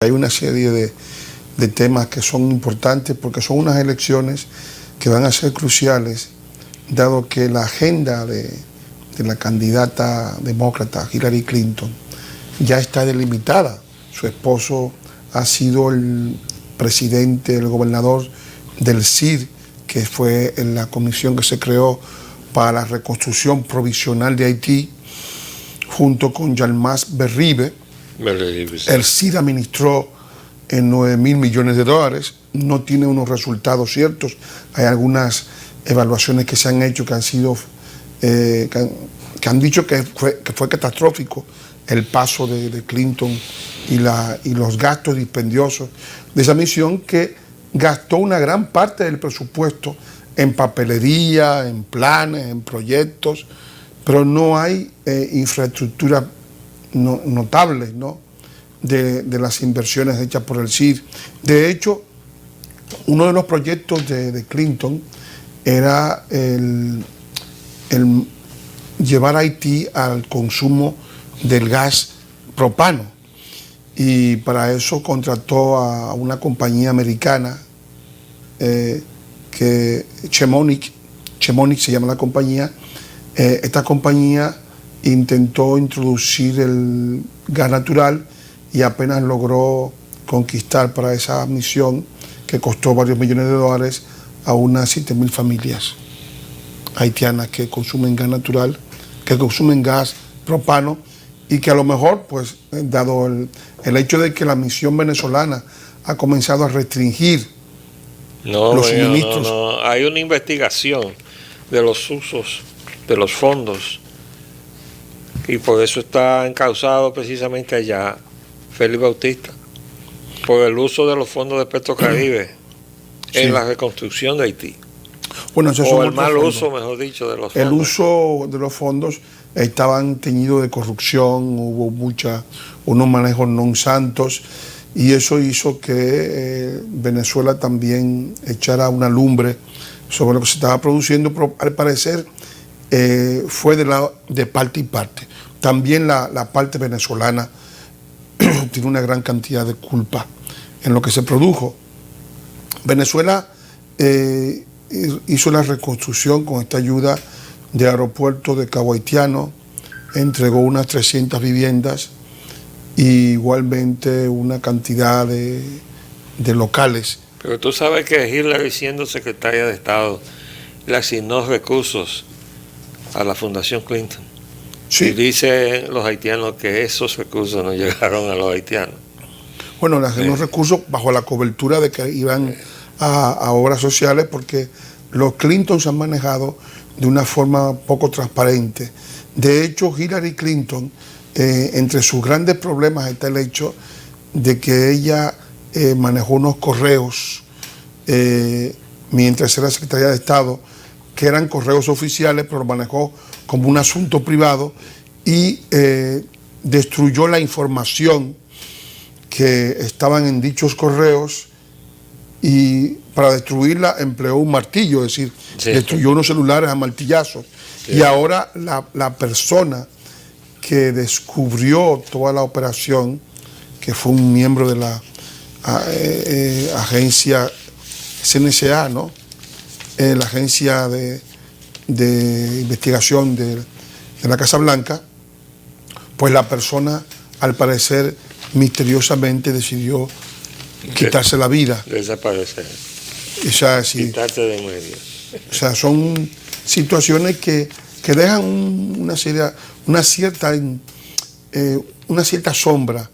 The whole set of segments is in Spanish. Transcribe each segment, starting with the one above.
Hay una serie de temas que son importantes porque son unas elecciones que van a ser cruciales, dado que la agenda de la candidata demócrata Hillary Clinton ya está delimitada. Su esposo ha sido el presidente, el gobernador del CID, que fue en la comisión que se creó para la reconstrucción provisional de Haití, junto con Yalmaz Berribe. El CID administró en 9.000 millones de dólares, no tiene unos resultados ciertos. Hay algunas evaluaciones que se han hecho que han sido, que han dicho que fue catastrófico el paso de Clinton y los gastos dispendiosos de esa misión, que gastó una gran parte del presupuesto en papelería, en planes, en proyectos, pero no hay infraestructura notable, ¿no?, de las inversiones hechas por el CID. De hecho, uno de los proyectos de Clinton era el llevar a Haití al consumo del gas propano, y para eso contrató a una compañía americana, que Chemonic se llama la compañía. Esta compañía intentó introducir el gas natural y apenas logró conquistar para esa misión, que costó varios millones de dólares, a unas 7.000 familias haitianas que consumen gas natural, que consumen gas propano, y que a lo mejor, pues, dado el hecho de que la misión venezolana ha comenzado a restringir los suministros. No, hay una investigación de los usos de los fondos, y por eso está encausado precisamente allá Félix Bautista, por el uso de los fondos de Petrocaribe en la reconstrucción de Haití. Bueno, o el mal uso, mejor dicho, de los fondos. El uso de los fondos estaban teñidos de corrupción, hubo unos manejos non santos, y eso hizo que Venezuela también echara una lumbre sobre lo que se estaba produciendo, pero al parecer fue de parte y parte. También la parte venezolana tiene una gran cantidad de culpa en lo que se produjo. Venezuela hizo la reconstrucción con esta ayuda de aeropuerto de Cabo Haitiano, entregó unas 300 viviendas y igualmente una cantidad de locales. Pero tú sabes que Hillary, siendo secretaria de Estado, le asignó recursos a la Fundación Clinton. Sí. Y dicen los haitianos que esos recursos no llegaron a los haitianos. Bueno, le asignó recursos bajo la cobertura de que iban a obras sociales, porque los Clinton se han manejado de una forma poco transparente. De hecho, Hillary Clinton, entre sus grandes problemas está el hecho de que ella manejó unos correos mientras era secretaria de Estado, que eran correos oficiales, pero lo manejó como un asunto privado, y destruyó la información que estaban en dichos correos, y para destruirla empleó un martillo, es decir, destruyó unos celulares a martillazos. Y ahora la persona que descubrió toda la operación, que fue un miembro de la agencia CNSA, ¿no?, la agencia de investigación de la Casa Blanca, pues la persona, al parecer, misteriosamente decidió quitarse la vida. Desaparecer. O sea, quitarse de medio. O sea, son situaciones que dejan una cierta sombra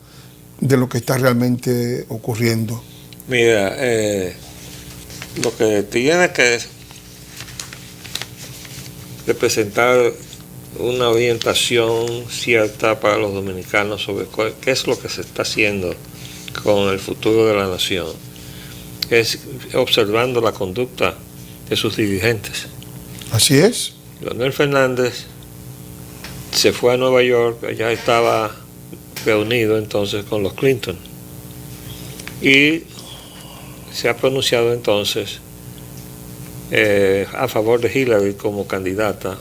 de lo que está realmente ocurriendo. Mira, lo que tiene que representar una orientación cierta para los dominicanos sobre qué es lo que se está haciendo con el futuro de la nación, es observando la conducta de sus dirigentes. Así es. Leonel Fernández se fue a Nueva York, allá estaba reunido entonces con los Clinton, y se ha pronunciado entonces a favor de Hillary como candidata,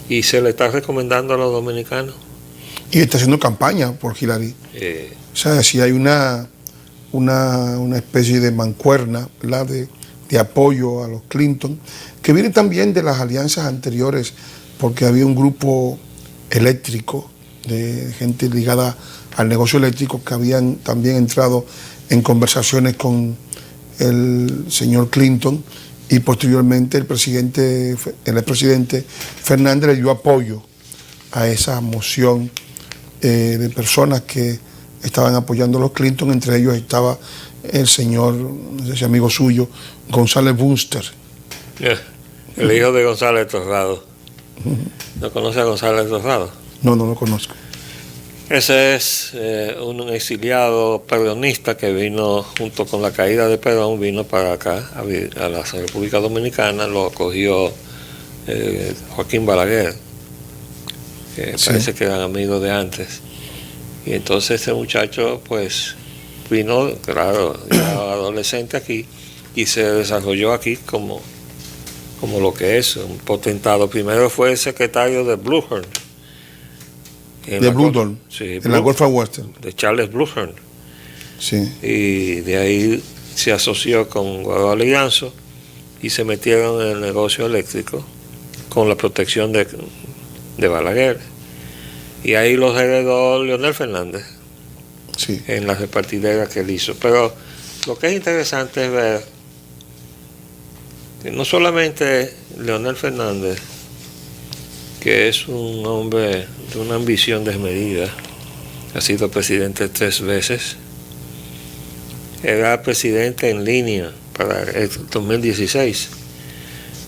y se le está recomendando a los dominicanos. Y está haciendo campaña por Hillary. O sea, si hay una una especie de mancuerna, ¿verdad?, de apoyo a los Clinton, que viene también de las alianzas anteriores, porque había un grupo eléctrico de gente ligada al negocio eléctrico que habían también entrado en conversaciones con el señor Clinton, y posteriormente el expresidente Fernández le dio apoyo a esa moción de personas que estaban apoyando a los Clinton. Entre ellos estaba el señor, ese amigo suyo, González Bunster. El hijo de González Torrado. ¿No conoce a González Torrado? No lo conozco. Ese es un exiliado peronista que vino junto con la caída de Perón, vino para acá, a la República Dominicana. Lo acogió Joaquín Balaguer, que Sí. parece que eran amigos de antes. Y entonces ese muchacho pues vino, claro, ya adolescente aquí, y se desarrolló aquí como lo que es, un potentado. Primero fue secretario de Bluehorn. De Bluehorn, Sí, en la Gulf Western. de Charles Bluehorn. Sí. Y de ahí se asoció con Guadalajara y Ganso y se metieron en el negocio eléctrico con la protección de Balaguer. Y ahí los heredó Leonel Fernández Sí. en las repartideras que él hizo. Pero lo que es interesante es ver que no solamente Leonel Fernández, que es un hombre de una ambición desmedida, ha sido presidente 3 veces, era presidente en línea para el 2016,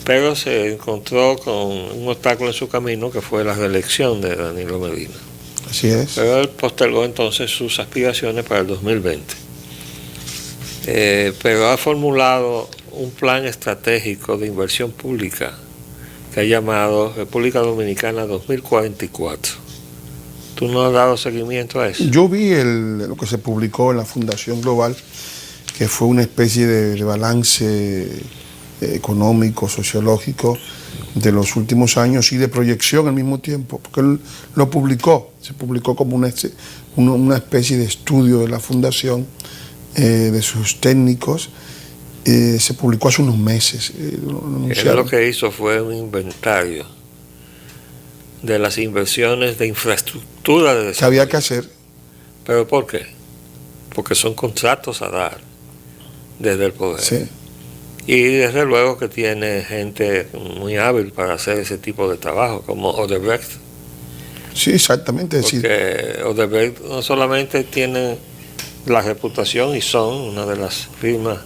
pero se encontró con un obstáculo en su camino que fue la reelección de Danilo Medina. Así es. Pero él postergó entonces sus aspiraciones para el 2020. Pero ha formulado un plan estratégico de inversión pública que ha llamado República Dominicana 2044. ¿Tú no has dado seguimiento a eso? Yo vi lo que se publicó en la Fundación Global, que fue una especie de balance económico, sociológico de los últimos años y de proyección al mismo tiempo, porque él lo publicó, se publicó como una especie de estudio de la Fundación, de sus técnicos. Se publicó hace unos meses. Él lo que hizo fue un inventario de las inversiones de infraestructura de desarrollo. Que había que hacer. ¿Pero por qué? Porque son contratos a dar desde el poder. Sí. Y desde luego que tiene gente muy hábil para hacer ese tipo de trabajo, como Odebrecht. Sí, exactamente. Porque Odebrecht no solamente tiene la reputación y son una de las firmas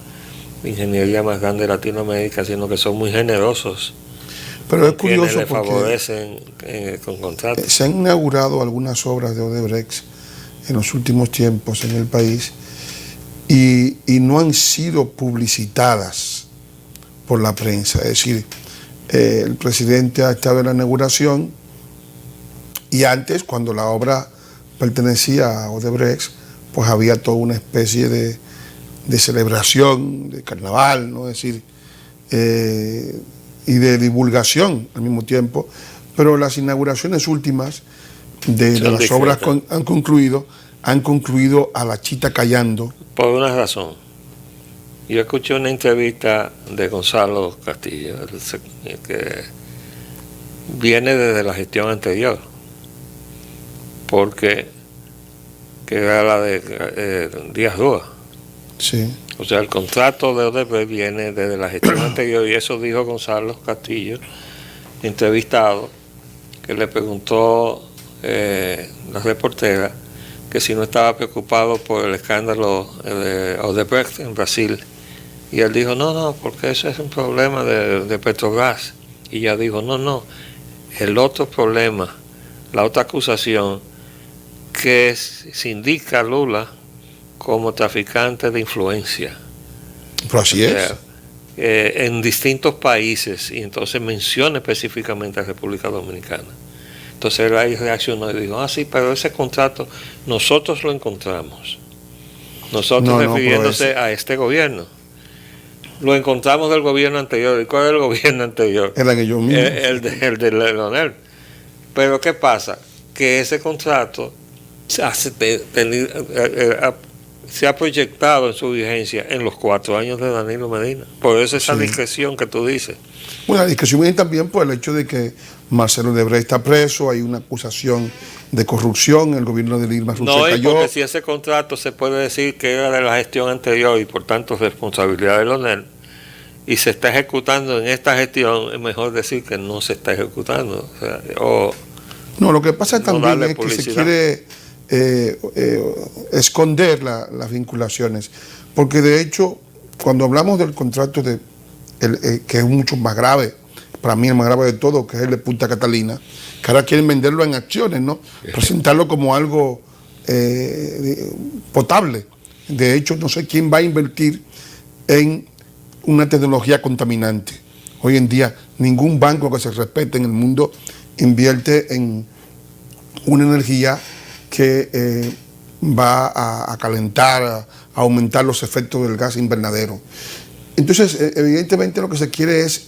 de ingeniería más grandes de Latinoamérica, sino que son muy generosos. Pero es curioso quienes le porque favorecen con contratos. se han inaugurado algunas obras de Odebrecht en los últimos tiempos en el país y no han sido publicitadas por la prensa. Es decir, el presidente ha estado en la inauguración y antes, cuando la obra pertenecía a Odebrecht, pues había toda una especie de celebración, de carnaval, ¿no? Es decir, y de divulgación al mismo tiempo, pero las inauguraciones últimas de las obras han concluido a la chita callando. Por una razón. Yo escuché una entrevista de Gonzalo Castillo, que viene desde la gestión anterior, porque que era la de Díaz Rúa. Sí. O sea, el contrato de Odebrecht viene desde la gestión anterior, y eso dijo Gonzalo Castillo, entrevistado, que le preguntó la reportera que si no estaba preocupado por el escándalo de Odebrecht en Brasil. Y él dijo, no, porque eso es un problema de Petrobras. Y ella dijo, no, el otro problema, la otra acusación, que se indica a Lula como traficante de influencia. Pero así es. En distintos países, y entonces menciona específicamente a República Dominicana. Entonces él ahí reaccionó y dijo, sí, pero ese contrato nosotros lo encontramos. Nosotros refiriéndose a este gobierno. Lo encontramos del gobierno anterior. ¿Y cuál es el gobierno anterior? Era que yo mismo. El de Leonel. Pero ¿qué pasa? Que ese contrato se ha proyectado en su vigencia en los 4 años de Danilo Medina. Por eso esa discreción que tú dices. Bueno, la discreción viene también por el hecho de que Marcelo Odebrecht está preso, hay una acusación de corrupción, el gobierno de Dilma Rousseff No, y cayó. porque si ese contrato se puede decir que era de la gestión anterior y por tanto responsabilidad de Leonel, y se está ejecutando en esta gestión, es mejor decir que no se está ejecutando. O sea, no, lo que pasa también es publicidad. que se quiere esconder las vinculaciones, porque de hecho, cuando hablamos del contrato que es mucho más grave, para mí el más grave de todo, que es el de Punta Catalina, que ahora quieren venderlo en acciones, ¿no? Presentarlo como algo potable. De hecho, no sé quién va a invertir en una tecnología contaminante. Hoy en día, ningún banco que se respete en el mundo invierte en una energía que va a calentar, a aumentar los efectos del gas invernadero. Entonces, evidentemente lo que se quiere es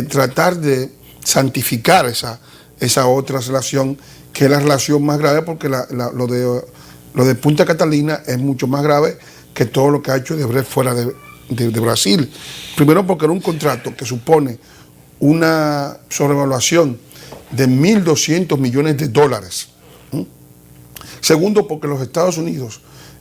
tratar de santificar esa otra relación, que es la relación más grave, porque lo de Punta Catalina es mucho más grave que todo lo que ha hecho Odebrecht fuera de Brasil. Primero porque era un contrato que supone una sobrevaluación de 1.200 millones de dólares. Segundo, porque los Estados Unidos,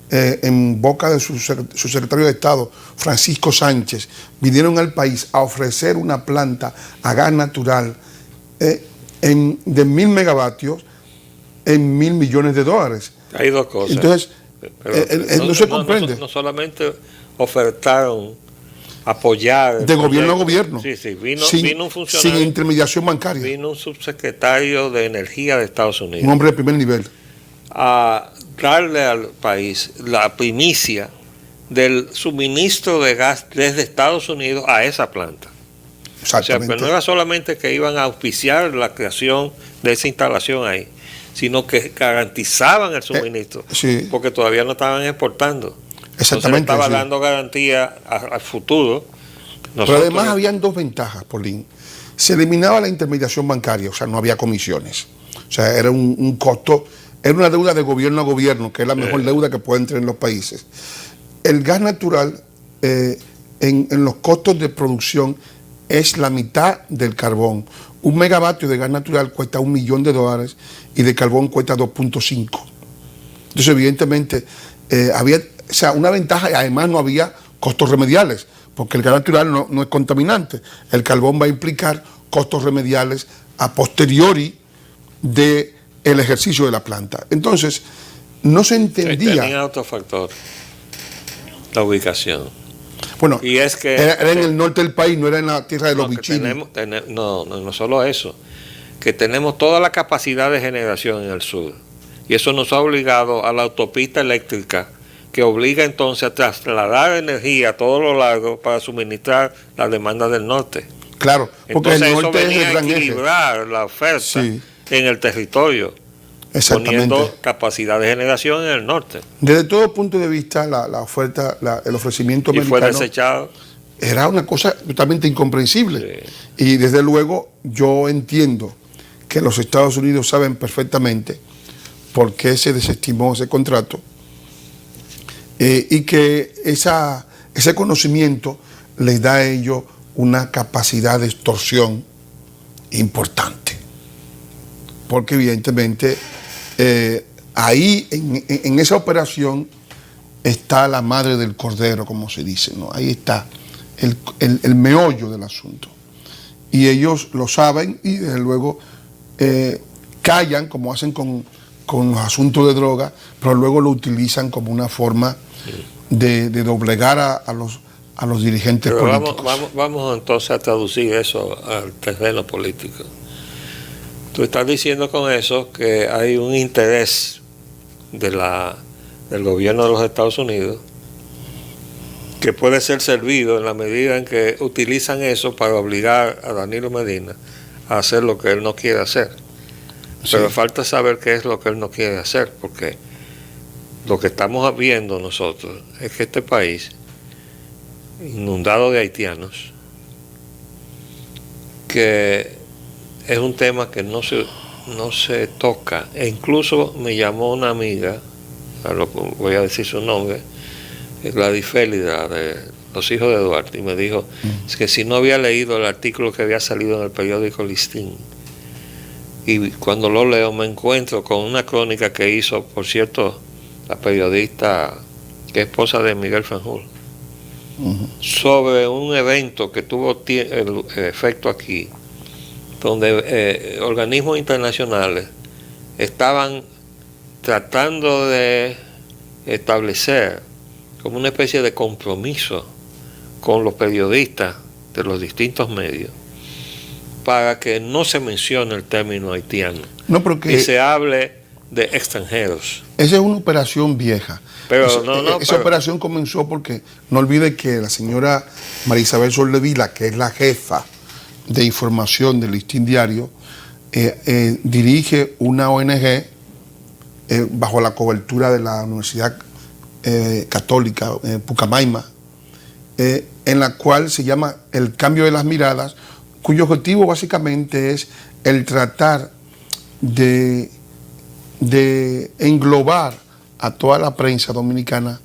en boca de su secretario de Estado, Francisco Sánchez, vinieron al país a ofrecer una planta a gas natural de 1.000 megavatios en 1.000 millones de dólares. Hay dos cosas. Entonces, no se comprende. No solamente ofertaron apoyar. De gobierno a gobierno. Sí, vino un funcionario. Sin intermediación bancaria. Vino un subsecretario de Energía de Estados Unidos. Un hombre de primer nivel. A darle al país la primicia del suministro de gas desde Estados Unidos a esa planta. Exactamente. O sea, pero no era solamente que iban a auspiciar la creación de esa instalación ahí, sino que garantizaban el suministro, sí. Porque todavía no estaban exportando. Exactamente. Entonces estaba dando garantía al futuro. Pero además habían dos ventajas, Paulín. Se eliminaba la intermediación bancaria, o sea, no había comisiones. O sea, era un costo, era una deuda de gobierno a gobierno, que es la mejor deuda que pueden tener los países. El gas natural, en los costos de producción, es la mitad del carbón. Un megavatio de gas natural cuesta $1 millón y de carbón cuesta 2.5. Entonces, evidentemente, había una ventaja, y además no había costos remediales, porque el gas natural no es contaminante. El carbón va a implicar costos remediales a posteriori del ejercicio de la planta. Entonces, no se entendía. Tenía otro factor, la ubicación. Bueno, y es que era en el norte del país, no era en la tierra de los bichinos. No solo eso, que tenemos toda la capacidad de generación en el sur. Y eso nos ha obligado a la autopista eléctrica, que obliga entonces a trasladar energía a todo lo largo para suministrar la demanda del norte. Claro, porque entonces el norte eso venía es el gran a equilibrar la oferta en el territorio, poniendo capacidad de generación en el norte. Desde todo punto de vista, la oferta, el ofrecimiento y americano fue desechado. Era una cosa totalmente incomprensible. Sí. Y desde luego yo entiendo que los Estados Unidos saben perfectamente por qué se desestimó ese contrato, y que ese conocimiento les da a ellos una capacidad de extorsión importante. Porque evidentemente ahí en esa operación está la madre del cordero, como se dice, ¿no? Ahí está el meollo del asunto. Y ellos lo saben y desde luego callan, como hacen con los asuntos de droga, pero luego lo utilizan como una forma de doblegar a los dirigentes políticos. Vamos entonces a traducir eso al terreno político. Tú estás diciendo con eso que hay un interés del gobierno de los Estados Unidos que puede ser servido en la medida en que utilizan eso para obligar a Danilo Medina a hacer lo que él no quiere hacer. Pero falta saber qué es lo que él no quiere hacer, porque lo que estamos viendo nosotros es que este país, inundado de haitianos, que es un tema que no se toca. E incluso me llamó una amiga, voy a decir su nombre, la Difélida de los hijos de Duarte, y me dijo que si no había leído el artículo que había salido en el periódico Listín. Y cuando lo leo me encuentro con una crónica que hizo, por cierto, la periodista que es esposa de Miguel Fanjul, sobre un evento que tuvo el efecto aquí, donde organismos internacionales estaban tratando de establecer como una especie de compromiso con los periodistas de los distintos medios para que no se mencione el término haitiano y se hable de extranjeros. Esa es una operación vieja. Pero esa operación comenzó porque no olvide que la señora María Isabel Soldevila, que es la jefa de información del Listín Diario, dirige una ONG bajo la cobertura de la Universidad Católica Pucamaima, en la cual se llama El Cambio de las Miradas, cuyo objetivo básicamente es el tratar de englobar a toda la prensa dominicana,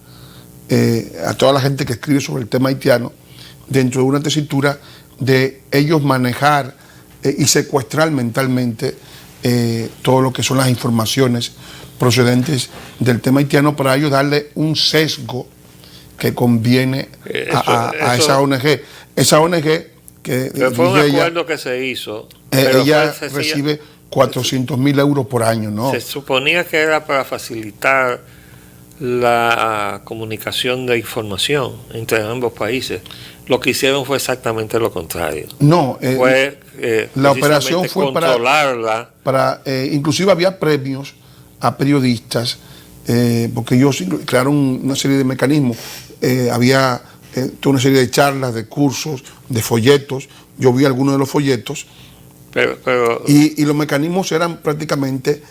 a toda la gente que escribe sobre el tema haitiano, dentro de una tesitura de ellos manejar y secuestrar mentalmente todo lo que son las informaciones procedentes del tema haitiano, para ellos darle un sesgo que conviene a esa ONG. Esa ONG que fue un acuerdo que se hizo. Ella recibe 400.000 euros por año, ¿no? Se suponía que era para facilitar la comunicación de información entre ambos países. Lo que hicieron fue exactamente lo contrario. No, la operación fue controlarla. Inclusive había premios a periodistas, porque ellos crearon una serie de mecanismos. Había toda una serie de charlas, de cursos, de folletos. Yo vi algunos de los folletos. Y los mecanismos eran prácticamente,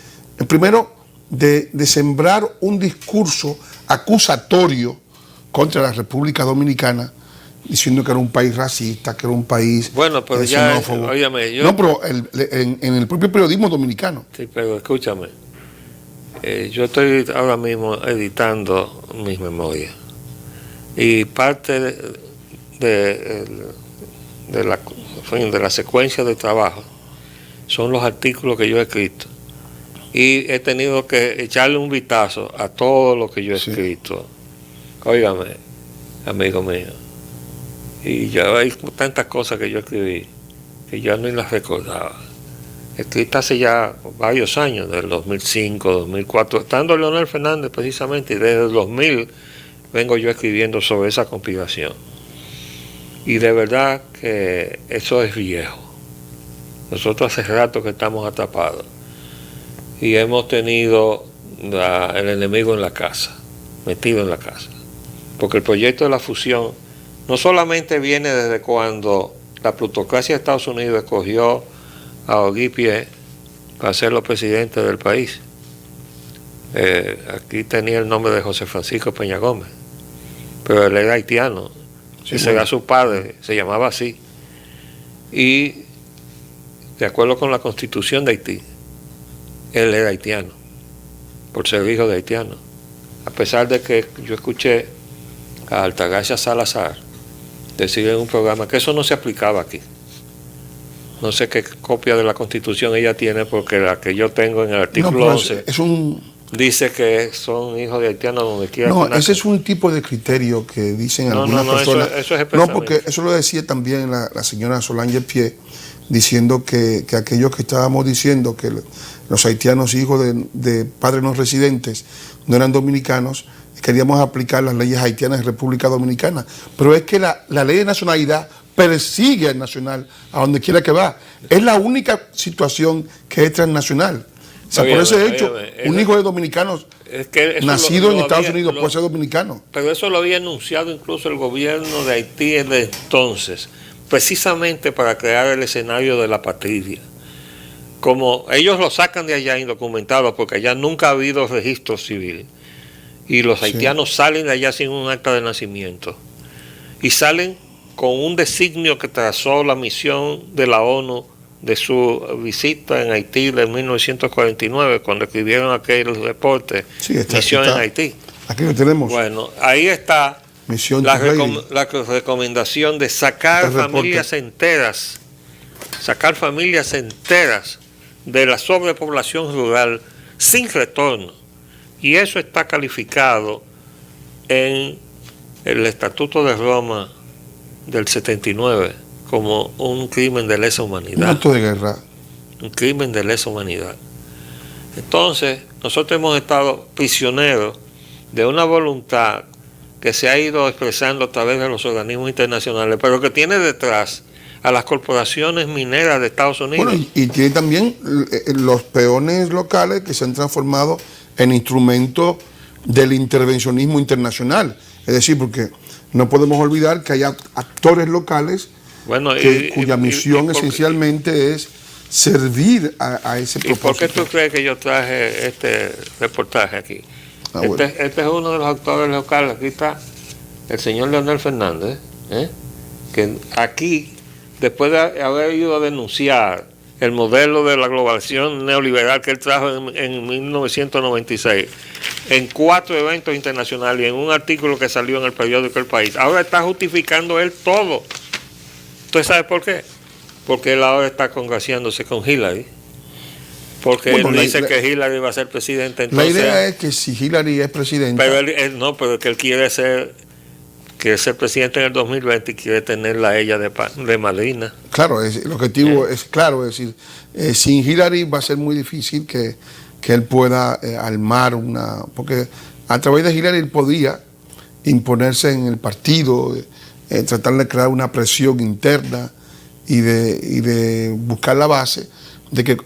primero, de sembrar un discurso acusatorio contra la República Dominicana, diciendo que era un país racista, que era un país xenófobo. No, pero en el propio periodismo dominicano. Sí, pero escúchame. Yo estoy ahora mismo editando mis memorias. Y parte de la secuencia de trabajo son los artículos que yo he escrito, y he tenido que echarle un vistazo a todo lo que yo he escrito. Óigame, amigo mío, y ya hay tantas cosas que yo escribí que yo ni las recordaba, escritas hace ya varios años, del 2005, 2004, estando Leonel Fernández precisamente, y desde el 2000 vengo yo escribiendo sobre esa conspiración. Y de verdad que eso es viejo. Nosotros hace rato que estamos atrapados y hemos tenido el enemigo en la casa, metido en la casa. Porque el proyecto de la fusión no solamente viene desde cuando la plutocracia de Estados Unidos escogió a Oguipie para ser los presidentes del país. Aquí tenía el nombre de José Francisco Peña Gómez, pero él era haitiano. Ese era su padre, se llamaba así. Y de acuerdo con la Constitución de Haití, él era haitiano, por ser hijo de haitiano. A pesar de que yo escuché a Altagracia Salazar decir en un programa que eso no se aplicaba aquí. No sé qué copia de la Constitución ella tiene, porque la que yo tengo en el artículo 11 dice que son hijos de haitianos donde quiera. No, ese es un tipo de criterio que dicen algunas personas. Eso es no, porque eso lo decía también la señora Solange Pie, diciendo que aquellos que estábamos diciendo que los haitianos hijos de padres no residentes no eran dominicanos, queríamos aplicar las leyes haitianas en República Dominicana. Pero es que la ley de nacionalidad persigue al nacional a donde quiera que va. Es la única situación que es transnacional. O sea, por ese hecho, un hijo de dominicanos nacido en Estados Unidos puede ser dominicano. Pero eso lo había anunciado incluso el gobierno de Haití de entonces, precisamente para crear el escenario de la patria. Como ellos lo sacan de allá indocumentado, porque allá nunca ha habido registro civil, y los haitianos salen de allá sin un acta de nacimiento, y salen con un designio que trazó la misión de la ONU de su visita en Haití de 1949, cuando escribieron aquel reporte, Misión en Haití. Aquí lo tenemos. Bueno, ahí está Misión la Tigre. recomendación de sacar El reporte. familias enteras de la sobrepoblación rural sin retorno. Y eso está calificado en el Estatuto de Roma del 79 como un crimen de lesa Un humanidad. acto de guerra. Un crimen de lesa humanidad. Entonces, nosotros hemos estado prisioneros de una voluntad que se ha ido expresando a través de los organismos internacionales, pero que tiene detrás a las corporaciones mineras de Estados Unidos. Bueno, y tiene también los peones locales que se han transformado en instrumentos del intervencionismo internacional. Es decir, porque no podemos olvidar que hay actores locales cuya misión esencialmente es servir a ese propósito. ¿Y por qué tú crees que yo traje este reportaje aquí? Bueno. Este es uno de los actores locales. Aquí está el señor Leonel Fernández, que aquí, después de haber ido a denunciar el modelo de la globalización neoliberal que él trajo en 1996, en 4 eventos internacionales y en un artículo que salió en el periódico El País, ahora está justificando él todo. ¿Usted sabe por qué? Porque él ahora está congraciándose con Hillary. Porque él dice que Hillary va a ser presidente. Entonces, la idea es que si Hillary es presidenta... Pero que él quiere ser presidente en el 2020 y quiere tenerla a ella de madrina. Claro, el objetivo es claro, es decir, sin Hillary va a ser muy difícil que él pueda armar una... Porque a través de Hillary él podía imponerse en el partido, tratar de crear una presión interna y de buscar la base de que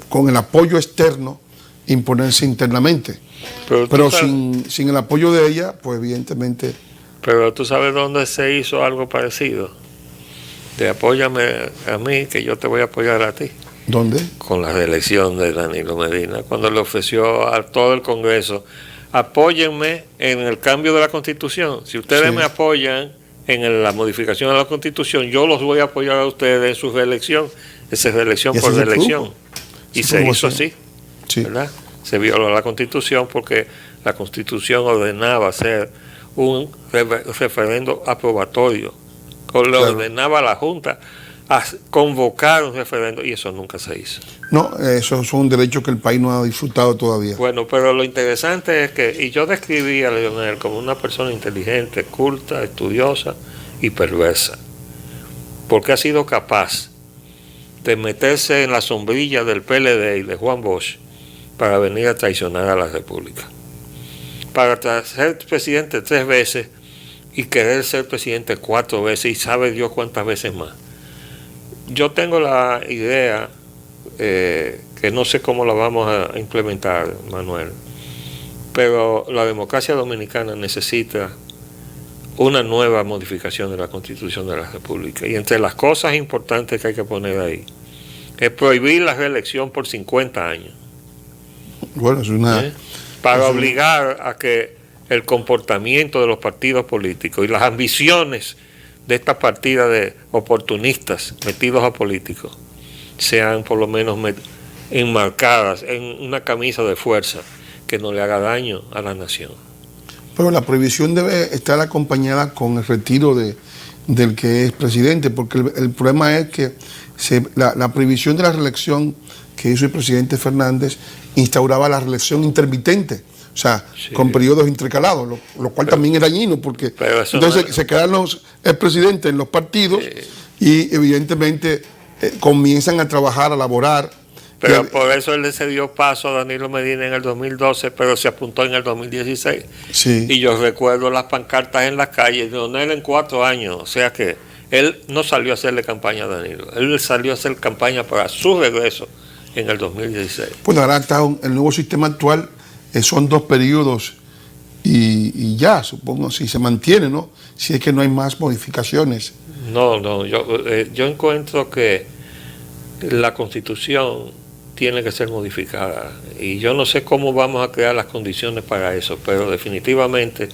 con el apoyo externo imponerse internamente. Pero sin el apoyo de ella, pues evidentemente... Pero tú sabes dónde se hizo algo parecido. De apóyame a mí, que yo te voy a apoyar a ti. ¿Dónde? Con la reelección de Danilo Medina, cuando le ofreció a todo el Congreso, apóyenme en el cambio de la Constitución. Si ustedes me apoyan en la modificación de la Constitución, yo los voy a apoyar a ustedes en su reelección. Esa es reelección por reelección. Y se hizo así, ¿verdad? Se violó la Constitución porque la Constitución ordenaba hacer un referendo aprobatorio, le ordenaba a la Junta a convocar un referendo, y eso nunca se hizo. No, eso es un derecho que el país no ha disfrutado todavía. Bueno, pero lo interesante es que, y yo describí a Leonel como una persona inteligente, culta, estudiosa y perversa, porque ha sido capaz de meterse en la sombrilla del PLD y de Juan Bosch para venir a traicionar a la República, para ser presidente 3 veces y querer ser presidente 4 veces y sabe Dios cuántas veces más. Yo tengo la idea, que no sé cómo la vamos a implementar, Manuel, pero la democracia dominicana necesita una nueva modificación de la Constitución de la República. Y entre las cosas importantes que hay que poner ahí es prohibir la reelección por 50 años. Bueno, es una... Para obligar a que el comportamiento de los partidos políticos y las ambiciones de estas partidas de oportunistas metidos a políticos sean por lo menos enmarcadas en una camisa de fuerza que no le haga daño a la nación. Pero la prohibición debe estar acompañada con el retiro del que es presidente, porque el problema es que la prohibición de la reelección que hizo el presidente Fernández instauraba la reelección intermitente, o sea, con periodos intercalados, lo cual también es dañino, porque entonces se quedan el presidente en los partidos y evidentemente comienzan a trabajar, a laborar. Pero por eso él le cedió paso a Danilo Medina en el 2012, pero se apuntó en el 2016. Sí. Y yo recuerdo las pancartas en las calles, Leonel en 4 años, o sea que él no salió a hacerle campaña a Danilo, él salió a hacer campaña para su regreso en el 2016. Bueno, ahora está el nuevo sistema actual, son 2 periodos y ya, supongo, si se mantiene, ¿no? Si es que no hay más modificaciones. No, yo encuentro que la Constitución tiene que ser modificada y yo no sé cómo vamos a crear las condiciones para eso, pero definitivamente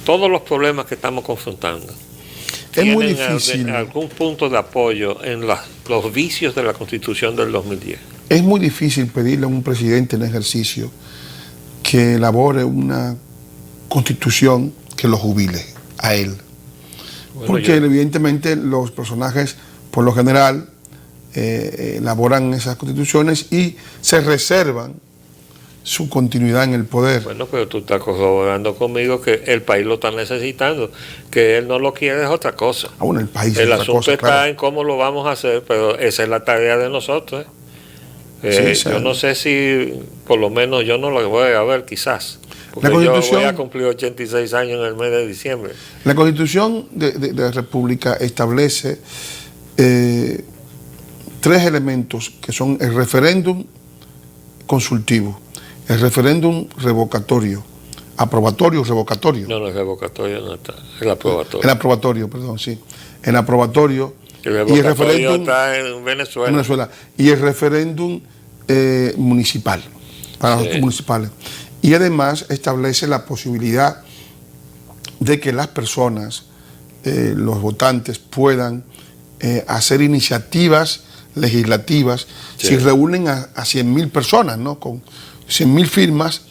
todos los problemas que estamos confrontando es muy tienen difícil. Algún punto de apoyo en los vicios de la Constitución del 2010. Es muy difícil pedirle a un presidente en ejercicio que elabore una constitución que lo jubile a él. Bueno, Porque evidentemente los personajes, por lo general, elaboran esas constituciones y se reservan su continuidad en el poder. Bueno, pero tú estás corroborando conmigo que el país lo está necesitando, que él no lo quiere es otra cosa. Aún el país El es otra asunto cosa, está claro. en cómo lo vamos a hacer, pero esa es la tarea de nosotros. Sí, yo no sé si, por lo menos yo no lo voy a ver quizás, porque La yo Constitución, voy a cumplir 86 años en el mes de diciembre. la Constitución de la República establece 3 elementos que son el referéndum consultivo, el referéndum revocatorio, aprobatorio, revocatorio. No, el revocatorio no está, el aprobatorio. El aprobatorio, perdón, sí. El aprobatorio El y el revocatorio referéndum está en Venezuela. en Venezuela. Y el referéndum municipal, para Sí. los municipales. Y además establece la posibilidad de que las personas, los votantes, puedan hacer iniciativas legislativas Sí. si reúnen a 100.000 personas, ¿no? Con 100.000 firmas.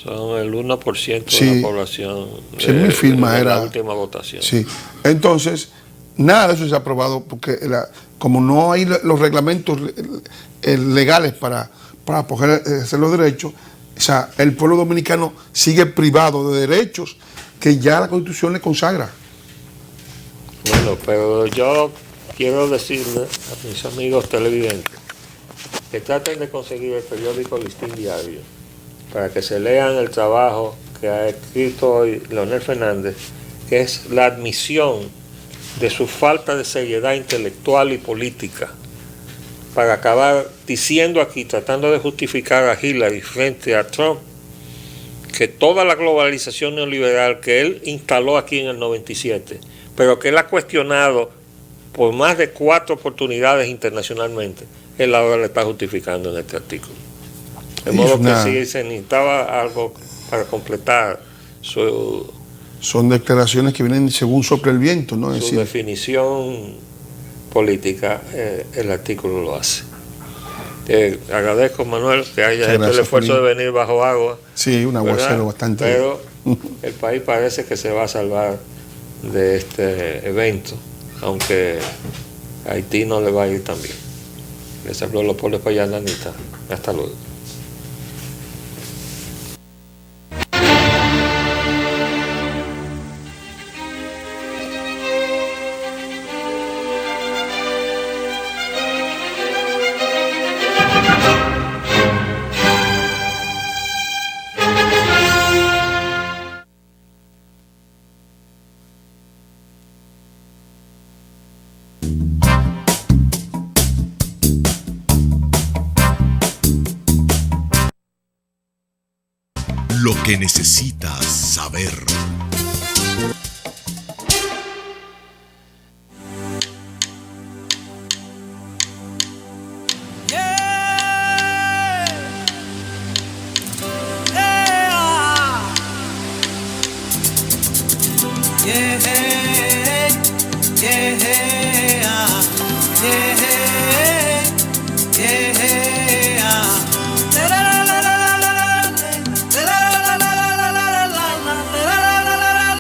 Son el 1% de Sí. la población 100.000 firmas de era la última votación. Sí. Entonces, nada de eso se ha aprobado porque como no hay los reglamentos legales para poder ejercer los derechos, o sea, el pueblo dominicano sigue privado de derechos que ya la Constitución le consagra. Bueno, pero yo quiero decirle a mis amigos televidentes que traten de conseguir el periódico Listín Diario para que se lean el trabajo que ha escrito hoy Leonel Fernández, que es la admisión de su falta de seriedad intelectual y política para acabar diciendo aquí, tratando de justificar a Hillary frente a Trump, que toda la globalización neoliberal que él instaló aquí en el 97, pero que él ha cuestionado por más de 4 oportunidades internacionalmente, él ahora le está justificando en este artículo. De modo que si se necesitaba algo para completar su Son declaraciones que vienen según sopla el viento, ¿no? Es su decir, definición política, el artículo lo hace. Te agradezco, Manuel, que hayas hecho el esfuerzo de venir bajo agua. sí, un aguacero ¿verdad? bastante. Pero el país parece que se va a salvar de este evento, aunque a Haití no le va a ir tan bien. Les habló Leopoldo Espaillat, Anita. Hasta luego. Lo que necesitas saber.